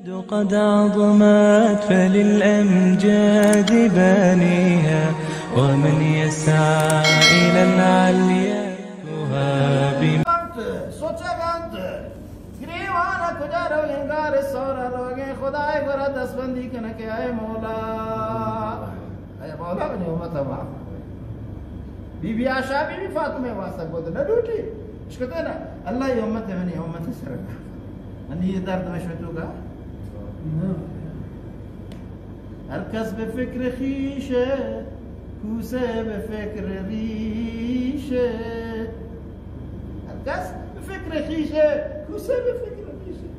قد عظمت فللأمجاد بانيها ومن يسعى إلى العليا تهاب सोचेगंत गिरीवाना कुजा रोएंगार सोरा रोगे खुदाए बरा दसबंदी कन के आए मौला बने उम्मत वा बीबी आशा बीबी फातिमा वासा गोद न डूटी इसको ना अल्लाह ये उम्मत है नहीं उम्मत सरना अनि ये दर्द में शतुगा हरकस बफिक्र खीशे कूसे बफिक्र रीशे हरकस بفكر خيشة كوسة بفكر خيشة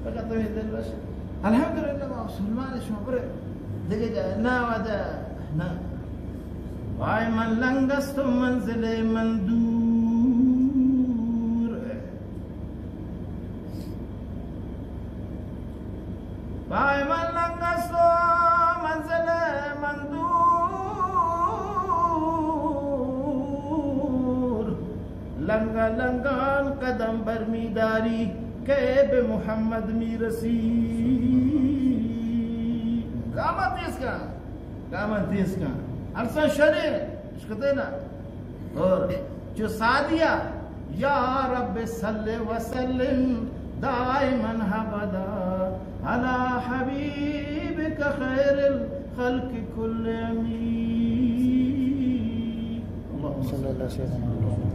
فقط من البش الحمد لله ما وصل معلش ما بري دقيقة نا ودا نا واي من لنقست منزل مندور واي من لنقست منزل مندور लंगा लंगान कदम बरमीदारी कैब मोहम्मद मीरसी कामत इसका अरसा शरीर इसको देना और जो सादिया या रब सल्ले वसल्लिम दाइमन हबदा अला हबीबिक खैरिल खल्क कुल्ले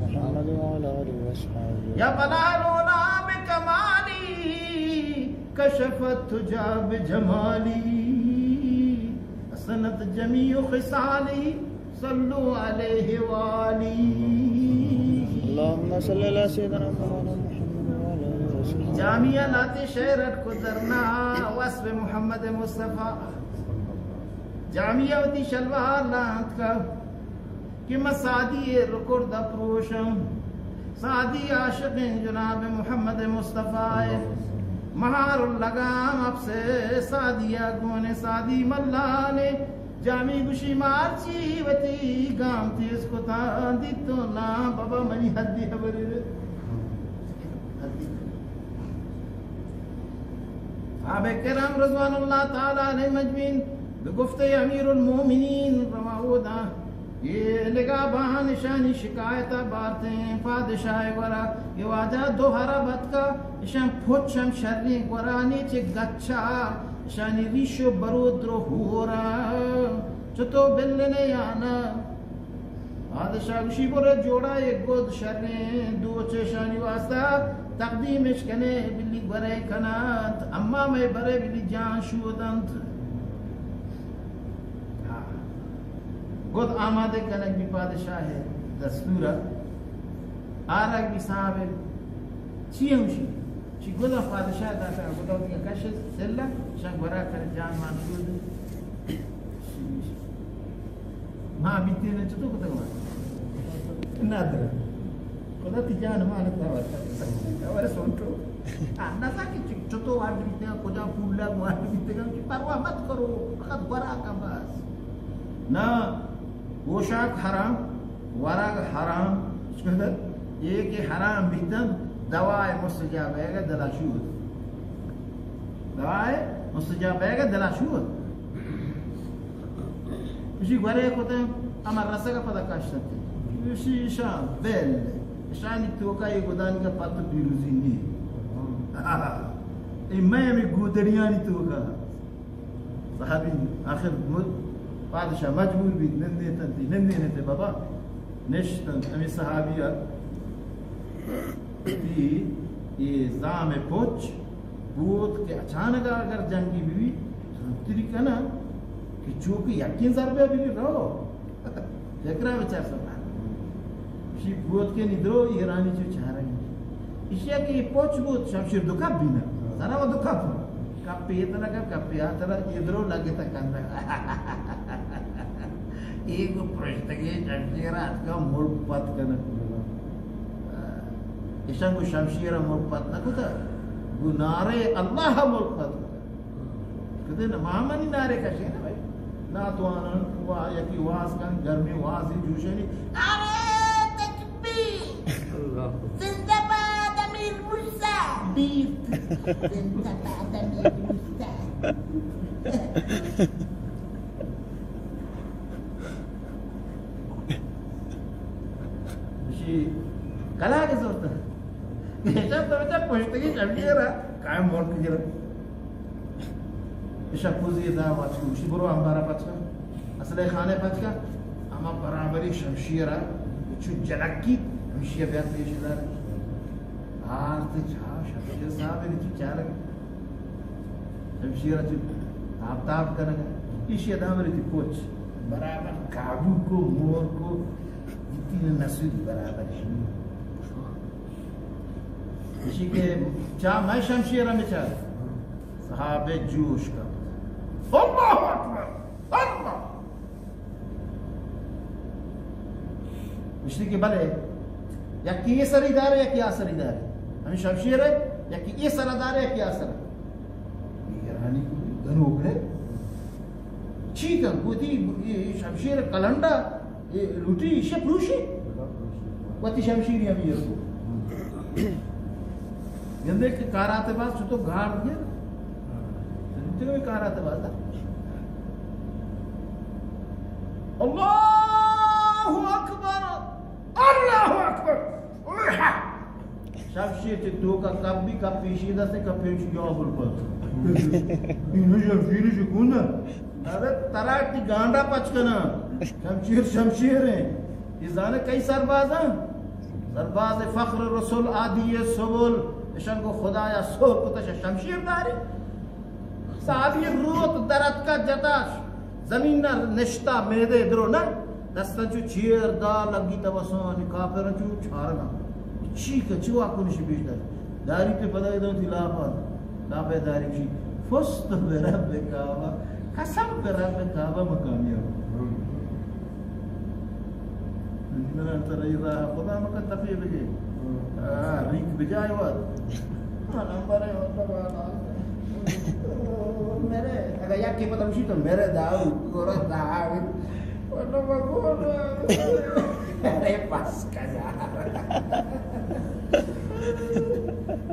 محمد وعلى آله وصحبه يا بلالنا بكمالي كشفت تجاب جمالي حسنت جميع خصالي صلوا عليه والي اللهم صل على سيدنا محمد وعلى آله وصحبه جامعة लाते शहरत को दरना वस्फ मोहम्मद मुस्तफा जामिया होती शलवार लात का कि मसादी रुकुर्द प्रोशम सादी आशिक़िन जनाब मोहम्मद मुस्तफ़ा महारुल लगाम अब से सादिया गोने सादी मल्लाने जामी गुशी मारची वती गाम तीस को तांदी तो ना बाबा मनी हद्दी खबरे आबे किराम रज़वानुल्लाह ताला अलैहि मजमीन बेगुफ्ते अमीरुल मोमिनीन रवाउदा ये निगाह बहा निशानी शिकायत बारते पादशाह वरा ये वाजा दो हराबत का इशान फुचम शर्री वरानी चे गच्छा इशानी रिशो बरोद्रो होरा चतो बिल्लने याना पादशाह उसी बोरे जोड़ा एक गोद शर्री दो चे शानी वास्ता तकदीम इश्कने बिल्ली बरे कनात अम्मा में बरे बिल्ली जान शूदंत खुद आमादे कनक भी पादशाह है दस्तूरा आरक भी साहब चीमशी ची गुदा पादशाह दाता गुदा उनका कशे सेल्ला शान बरा कर जान मानसूद मां बीते ने चतो कुछ हुआ नादर खुदा ती जान मानता और सोंटो नसा की चतो वाट बीते खुदा फूला वाट बीते का परवाह मत करो फकत बरा का बस ना पोशाक हराम वरग हराम एक हराम बिदन दवाए मुस्तजाबेगा दलाशूद दवाए मुस्तजाबेगा दलाशूद उसी घरे कोते अमर रसगा पता काशते उसी शाम बेल शानी तोका ये गोदान का पत्त बिरुजिनी ए मैं गोदरियानी तोका साहबी आखिर मुद पादशाह मजबूर भी नंदे थे बाबा निश्तन अमी सहाबिया थी ये जाम पोच बूत के अचानक अगर जंगी बीवी संतरी का ना कि चौकी यकीन सरबे बीवी रहो जकरा विचार सब शी बूत के निद्रो ईरानी जो चाह रही इशिया की पोच बूत शमशीर दुखा भी ना सारा वो दुखा था कप्पे इतना का कप्पे आतरा इधरो लगे तक अंदर एक प्रश्न के जंजीरा का मुल्पत करना इशान को शमशीरा मुल्पत ना कुता गुनारे अल्लाह मुल्पत कहते ना मामनी नारे का शेर भाई ना तो आना हुआ या कि वास का घर में वास ही जूशे नहीं अरे तकबीर जिंदाबाद अमीर मुर्सा कला के जोरत ह्याच्यात तुमच्या पुस्तकी शमशीर काय मोठ केलं इशा पुजी दा वाचू शिबरो अंबारा पाचका असले खाने पाचका अमा बराबरी शमशीर चु जनकी शमशीर ब्यात पेशदार आर्त छा शमशीर साहब इनकी चार शमशीर चु ताप करेगा इशे दामरी थी कोच बराबर काबू को मोर को इतनी नस्ल बराबर है इसी के चा मैं शमशीर में चाह सहाबे जोश का अल्लाहु अकबर अल्लाह इसी के भले या कि ये सरीदार है या कि असरीदार है हमें शमशीर है या कि ये सरदार है या कि असर ये रानी गनोब है ठीक है कोई शमशीर कलंडा ये लूटी इसे प्रूशी वती शमशीर या भी है यंदे के काराते बात तो गाड़ गया तो भी काराते बात अल्लाहु अकबर शमशीर ते दो का कब भी कब पेशीदा से कब पेश या बोल पर इन्हें शमशीर से कौन अरे तराटी गांडा पचकना शमशीर है ये जाने कई सरबाज हैं सरबाज फख्र रसूल आदि सबुल इशन को खुदा या सो कुछ शमशीर दारी सादी रूत दरत का जताश जमीन ना निश्ता मेदे द्रो ना दस्तन चु चीर दा लगी तवसन काफर चु छारना चीक चुआ कुन शिबिश दारी पे पता दो लापे दारी की फस्त रब काबा कसम रब काबा मकामिया इधर खुदा मका तफी बजे रिंग बजाय वाद नंबर है मेरे अगर या के पता उसी तो मेरे दाऊ गोरा दाऊ और बगोर अरे पास का जा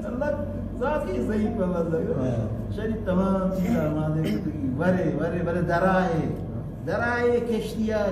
अल्लाह जाती सही पे मतलब शरीर तमाम चीज़ हमारे बड़े दराए कश्तियाँ